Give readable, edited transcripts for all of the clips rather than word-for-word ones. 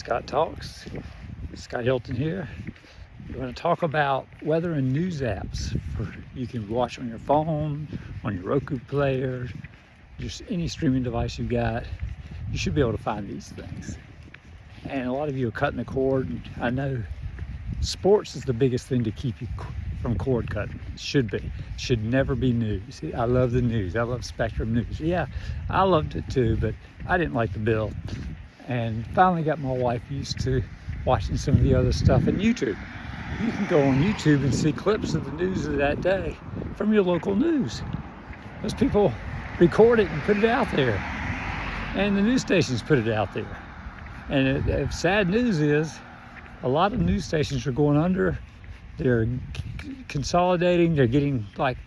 Scott Talks. Scott Hilton here. We're going to talk about weather and news apps you can watch on your phone, on your Roku player, just any streaming device you got. You should be able to find these things. And a lot of you are cutting the cord. I know sports is the biggest thing to keep you from cord cutting. It should be. It should never be news. I love the news. I love Spectrum News. Yeah, I loved it too, but I didn't like the bill. And finally got my wife used to watching some of the other stuff on YouTube. You can go on YouTube and see clips of the news of that day from your local news. Those people record it and put it out there. And the news stations put it out there. And the sad news is a lot of news stations are going under. They're consolidating. They're getting like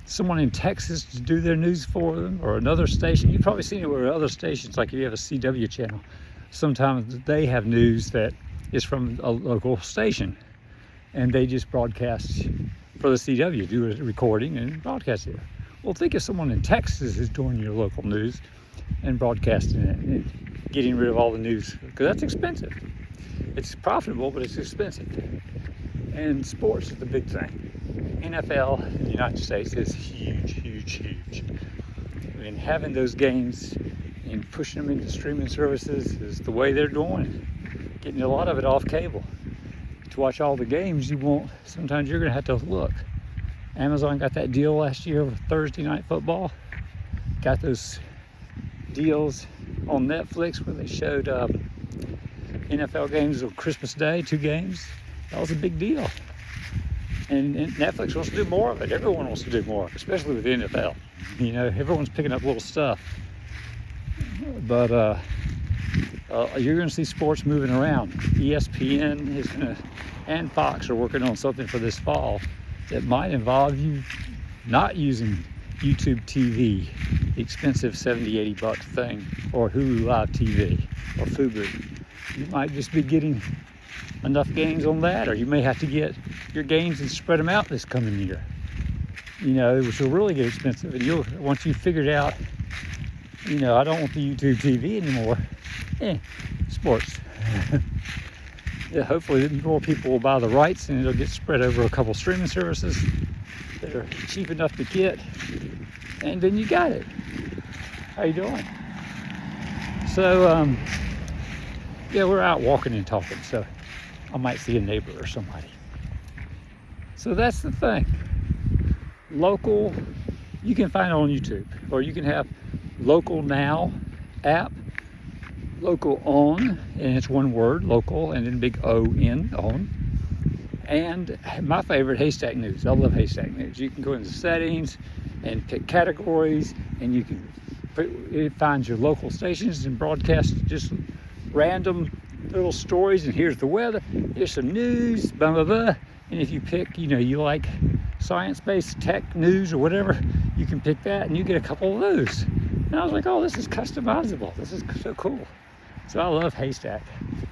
someone in Texas to do their news for them, or another station. You've probably seen it where other stations, like if you have a CW channel, sometimes they have news that is from a local station and they just broadcast for the CW, do a recording and broadcast it. Well, think if someone in Texas is doing your local news and broadcasting it and getting rid of all the news, because that's expensive. It's profitable, but it's expensive. And sports is the big thing. NFL in the United States is huge, huge, huge. And having those games and pushing them into streaming services is the way they're doing it. Getting a lot of it off cable. To watch all the games, sometimes you're gonna have to look. Amazon got that deal last year with Thursday Night Football. Got those deals on Netflix where they showed NFL games on Christmas Day, 2 games. That was a big deal. And Netflix wants to do more of it. Everyone wants to do more, especially with the NFL. You know, everyone's picking up little stuff. But you're going to see sports moving around. ESPN is going to, and Fox are working on something for this fall that might involve you not using YouTube TV, the expensive $70, $80 thing, or Hulu Live TV, or Fubo. You might just be getting enough games on that, or you may have to get your games and spread them out this coming year. You know, which will really get expensive. And once you figured out, you know, I don't want the YouTube TV anymore. Sports. Yeah, hopefully more people will buy the rights and it'll get spread over a couple streaming services that are cheap enough to get. And then you got it. How you doing? So, yeah, we're out walking and talking, so I might see a neighbor or somebody. So that's the thing. Local, you can find it on YouTube, or you can have Local Now app, Local On, and it's one word, local, and then big O-N, on. And my favorite, Haystack News. I love Haystack News. You can go into settings and pick categories, and you can it finds your local stations and broadcast just random little stories, and here's the weather, here's some news, blah blah blah. And if you pick, you know, you like science-based tech news or whatever, you can pick that and you get a couple of those. And I was like, oh, this is customizable, this is so cool. So I love Haystack.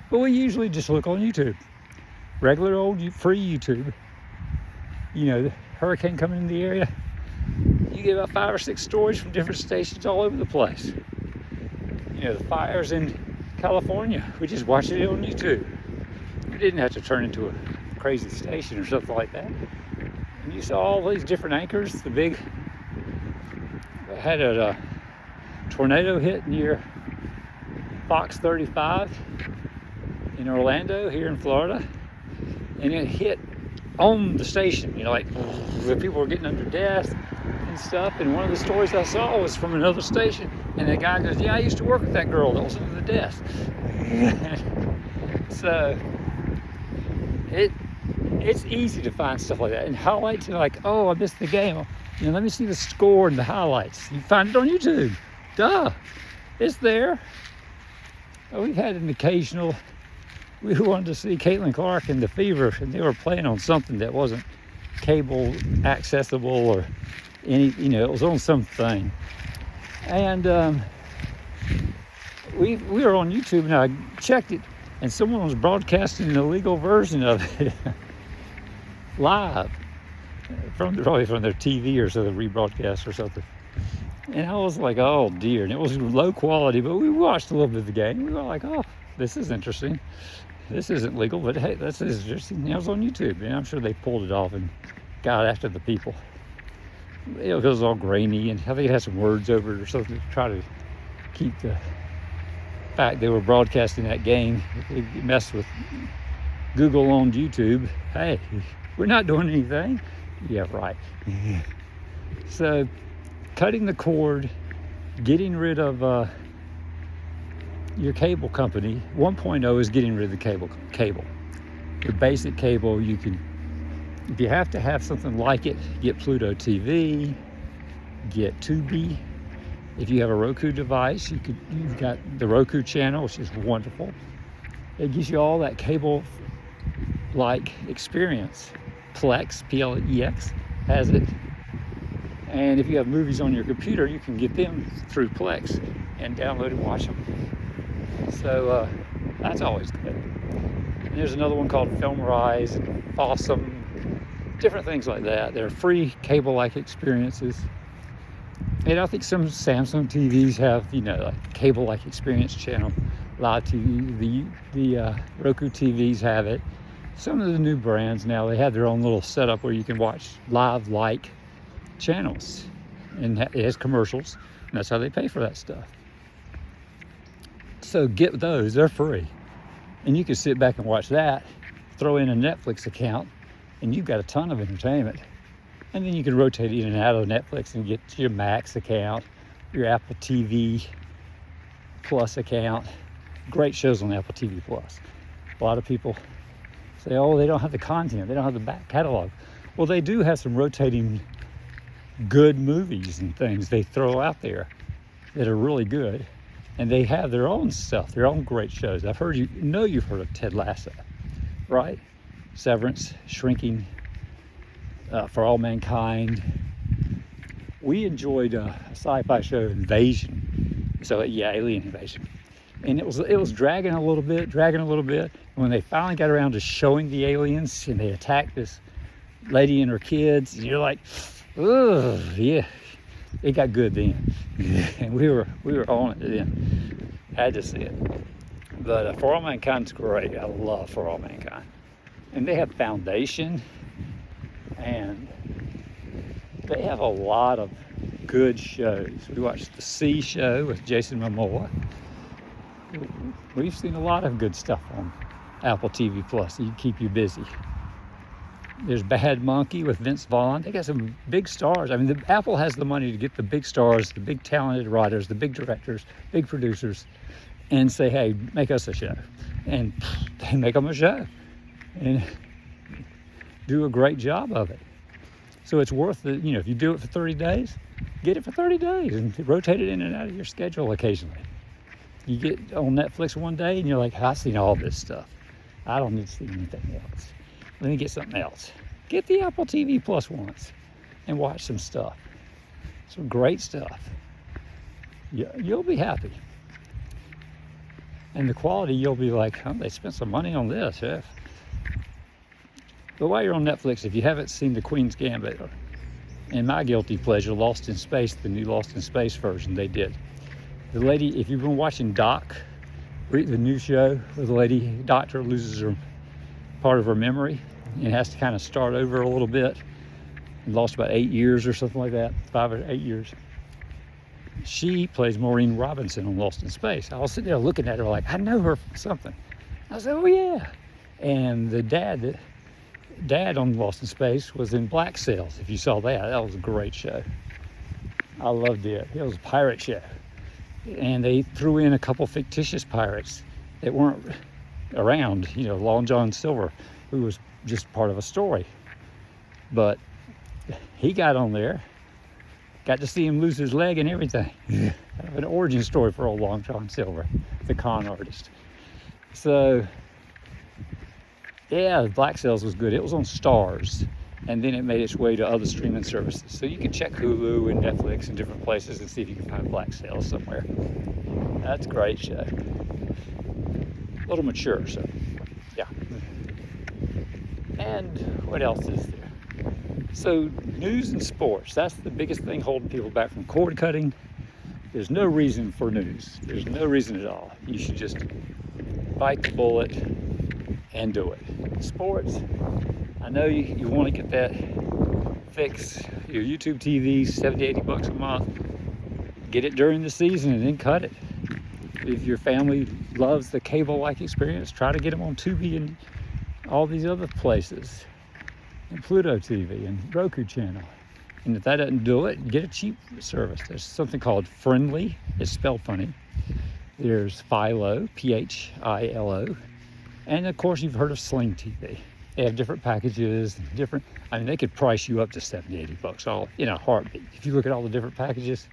But we usually just look on YouTube, regular old free YouTube. You know, the hurricane coming in the area, you get about 5 or 6 stories from different stations all over the place. You know, the fires in California, we just watched it on YouTube. We didn't have to turn into a crazy station or something like that. And you saw all these different anchors. The big, had a tornado hit near Fox 35 in Orlando here in Florida, and it hit on the station, you know, like the people were getting under death and stuff. And one of the stories I saw was from another station, and the guy goes, yeah, I used to work with that girl that was under the death. So it's easy to find stuff like that, and highlights are like, oh, I missed the game, you know, let me see the score and the highlights. You find it on YouTube. Duh, it's there. We've had an occasional, we wanted to see Caitlin Clark and the Fever, and they were playing on something that wasn't cable accessible or any, you know, it was on something. And we were on YouTube, and I checked it, and someone was broadcasting an illegal version of it live, probably from their TV or something, rebroadcast or something. And I was like, oh dear. And it was low quality, but we watched a little bit of the game. We were like, oh, this is interesting. This isn't legal, but hey, this is interesting. It was on YouTube, and I'm sure they pulled it off and got after the people. It was all grainy, and I think it had some words over it or something to try to keep the fact they were broadcasting that game. It messed with Google on YouTube. Hey, we're not doing anything. Yeah, right. So, cutting the cord, getting rid of your cable company. 1.0 is getting rid of the cable. Your basic cable, you can, if you have to have something like it, get PlutoTV, get Tubi. If you have a Roku device, you've got the Roku Channel, which is wonderful. It gives you all that cable-like experience. Plex, Plex, has it. And if you have movies on your computer, you can get them through Plex and download and watch them. So that's always good. And there's another one called FilmRise and Fawesome, different things like that. They're free cable-like experiences. And I think some Samsung TVs have, like cable-like experience channel. Live TV, the Roku TVs have it. Some of the new brands now, they have their own little setup where you can watch live-like channels. And it has commercials, and that's how they pay for that stuff. So get those, they're free. And you can sit back and watch that, throw in a Netflix account, and you've got a ton of entertainment. And then you can rotate in and out of Netflix and get your Max account, your Apple TV Plus account. Great shows on Apple TV Plus. A lot of people say, oh, they don't have the content, they don't have the back catalog. Well, they do have some rotating good movies and things they throw out there that are really good. And they have their own stuff, their own great shows. I've heard you've heard of Ted Lasso, right? Severance, Shrinking, For All Mankind. We enjoyed a sci-fi show, Invasion. So yeah, Alien Invasion. And it was dragging a little bit. And when they finally got around to showing the aliens and they attacked this lady and her kids, and you're like, ugh, yeah. It got good then, and we were on it then. Had to see it. But For All Mankind's great. I love For All Mankind, and they have Foundation, and they have a lot of good shows. We watched the Sea Show with Jason Momoa. We've seen a lot of good stuff on Apple TV Plus. So you keep you busy. There's Bad Monkey with Vince Vaughn. They got some big stars. I mean, Apple has the money to get the big stars, the big talented writers, the big directors, big producers, and say, hey, make us a show. And they make them a show and do a great job of it. So it's worth it. If you do it for 30 days, get it for 30 days and rotate it in and out of your schedule occasionally. You get on Netflix one day and you're like, I've seen all this stuff. I don't need to see anything else. Let me get something else. Get the Apple TV Plus once and watch some stuff. Some great stuff. You'll be happy. And the quality, you'll be like, oh, they spent some money on this. Yeah. But while you're on Netflix, if you haven't seen The Queen's Gambit, and my guilty pleasure, Lost in Space, the new Lost in Space version they did. The lady, if you've been watching Doc, the new show where the lady doctor loses her part of her memory and has to kind of start over a little bit, and lost about 8 years or something like that, 5 or 8 years. She plays Maureen Robinson on Lost in Space. I was sitting there looking at her like, I know her from something. I said, oh yeah. And the dad on Lost in Space was in Black Sails. If you saw that was a great show. I loved it. It was a pirate show. And they threw in a couple fictitious pirates that weren't around, Long John Silver, who was just part of a story. But he got on there, got to see him lose his leg and everything. An origin story for old Long John Silver, the con artist. So, yeah, Black Sails was good. It was on Stars, and then it made its way to other streaming services. So you can check Hulu and Netflix and different places and see if you can find Black Sails somewhere. That's a great show. A little mature, so yeah. And what else is there? So news and sports, that's the biggest thing holding people back from cord cutting. There's no reason for news. There's no reason at all. You should just bite the bullet and do it. Sports, I know you want to get that fix, your YouTube TV, 70, 80 bucks a month. Get it during the season and then cut it. If your family loves the cable-like experience, try to get them on Tubi and all these other places, and PlutoTV and Roku Channel. And if that doesn't do it, get a cheap service. There's something called Friendly. It's spelled funny. There's Philo, Philo. And of course, you've heard of Sling TV. They have different packages, they could price you up to 70, 80 bucks all in a heartbeat. If you look at all the different packages,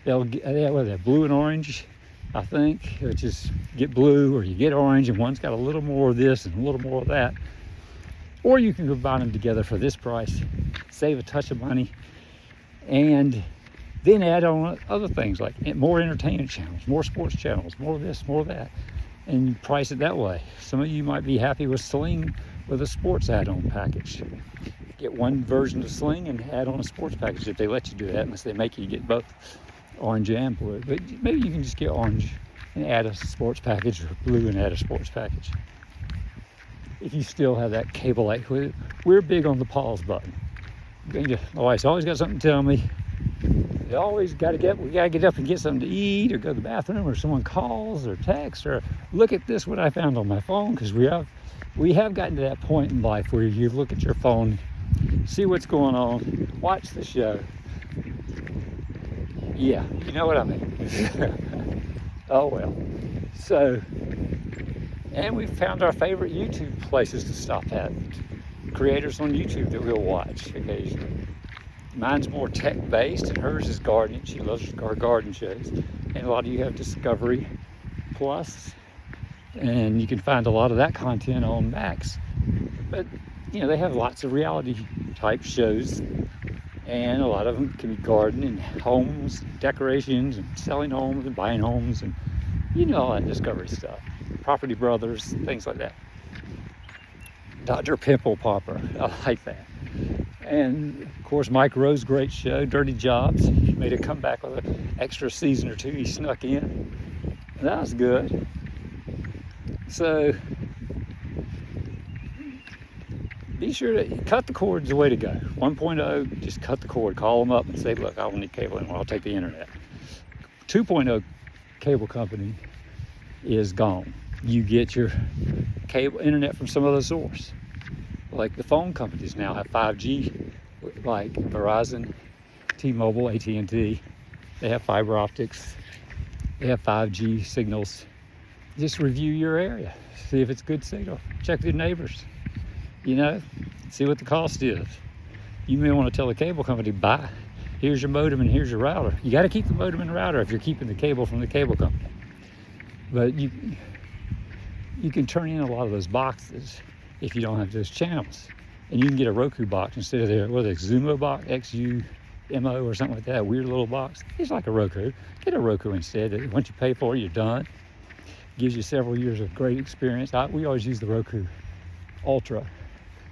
they have blue and orange, I think, which is get blue or you get orange, and one's got a little more of this and a little more of that. Or you can combine them together for this price, save a touch of money, and then add on other things like more entertainment channels, more sports channels, more of this, more of that, and price it that way. Some of you might be happy with Sling with a sports add-on package. Get one version of Sling and add on a sports package if they let you do that, unless they make you get both orange and blue. But maybe you can just get orange and add a sports package, or blue and add a sports package. If you still have that cable light, we're big on the pause button. My wife's always got something to tell me. We gotta get up and get something to eat, or go to the bathroom, or someone calls or texts, or look at this, what I found on my phone, because we have gotten to that point in life where you look at your phone, see what's going on, watch the show. Yeah, you know what I mean. Oh well. So, and we've found our favorite YouTube places to stop at. Creators on YouTube that we'll watch occasionally. Mine's more tech-based, and hers is gardening. She loves our garden shows. And a lot of you have Discovery Plus, and you can find a lot of that content on Max. But, they have lots of reality-type shows, and a lot of them can be gardening, homes, decorations, and selling homes, and buying homes, and all that Discovery stuff. Property Brothers, things like that. Dr. Pimple Popper, I like that. And of course, Mike Rowe's great show, Dirty Jobs. He made a comeback with an extra season or two. He snuck in. And that was good. So be sure to cut the cord is the way to go. 1.0, just cut the cord. Call them up and say, look, I don't need cable anymore. I'll take the internet. 2.0 cable company is gone. You get your cable internet from some other source. Like the phone companies now have 5G, like Verizon, T-Mobile, AT&T. They have fiber optics. They have 5G signals. Just review your area. See if it's good signal. Check with your neighbors. See what the cost is. You may want to tell the cable company, here's your modem and here's your router. You got to keep the modem and router if you're keeping the cable from the cable company. But you can turn in a lot of those boxes if you don't have those channels. And you can get a Roku box instead of their Xumo box, XUMO or something like that, a weird little box. It's like a Roku. Get a Roku instead. Once you pay for it, you're done. Gives you several years of great experience. We always use the Roku Ultra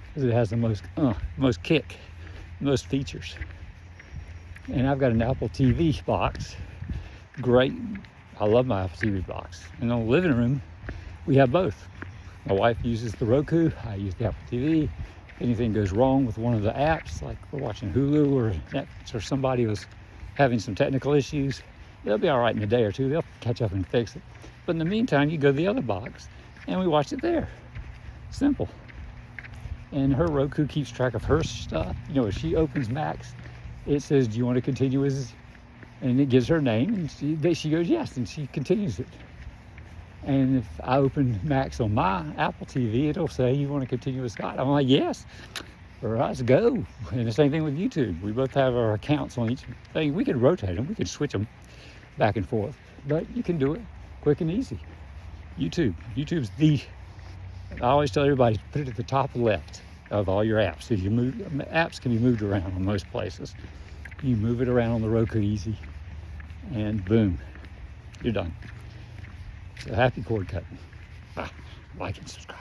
because it has the most kick, most features. And I've got an Apple TV box. Great. I love my Apple TV box. And in the living room, we have both. My wife uses the Roku, I use the Apple TV. If anything goes wrong with one of the apps, like we're watching Hulu or Netflix, or somebody was having some technical issues, they'll be all right in a day or two. They'll catch up and fix it. But in the meantime, you go to the other box and we watch it there. Simple. And her Roku keeps track of her stuff. If she opens Max, it says, do you want to continue as, and it gives her name, and she goes yes, and she continues it. And if I open Max on my Apple TV, it'll say, you want to continue with Scott? I'm like, yes. All right, let's go. And the same thing with YouTube. We both have our accounts on each thing. We can rotate them. We can switch them back and forth. But you can do it quick and easy. YouTube's I always tell everybody, put it at the top left of all your apps. If you move, apps can be moved around in most places. You move it around on the Roku easy, and boom, you're done. So happy cord cutting. Like and subscribe.